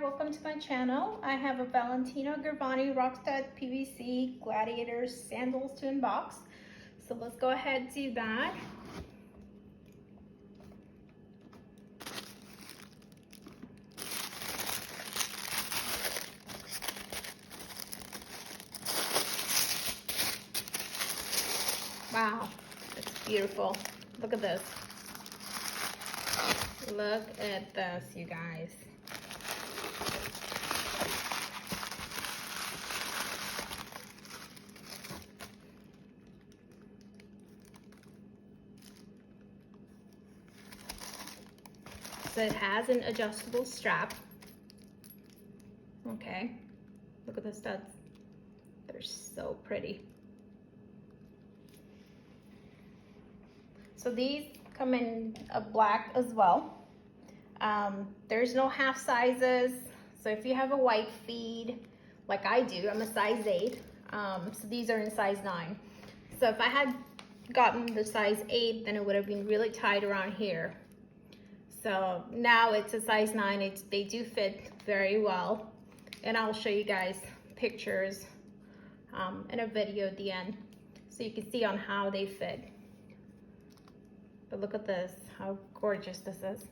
welcome to my channel. I have a Valentino Garavani Rockstud PVC Gladiator sandals to unbox. So let's go ahead and do that. Wow, it's beautiful. Look at this. Look at this, you guys. So it has an adjustable strap. Okay, look at the studs. They're so pretty. So these come in a black as well. There's no half sizes. So if you have a white feet, like I do, I'm a size 8. So these are in size 9. So if I had gotten the size 8, then it would have been really tight around here. So now it's a size 9. They do fit very well. And I'll show you guys pictures in a video at the end, so you can see on how they fit. But look at this, how gorgeous this is.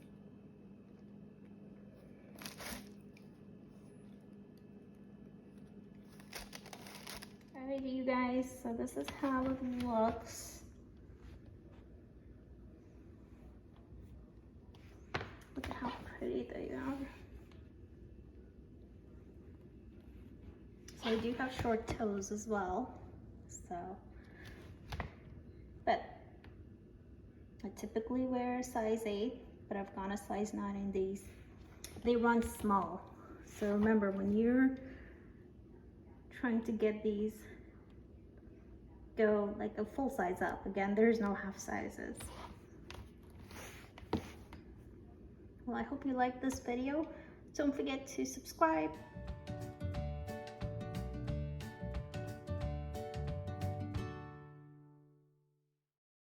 Alright, you guys, so this is how it looks. Look at how pretty they are. So they do have short toes as well. So, but I typically wear a size 8, but I've gone a size 9 in these. They run small. So remember, when you're trying to get these, go like a full size up. Again, there's no half sizes. Well, I hope you liked this video. Don't forget to subscribe.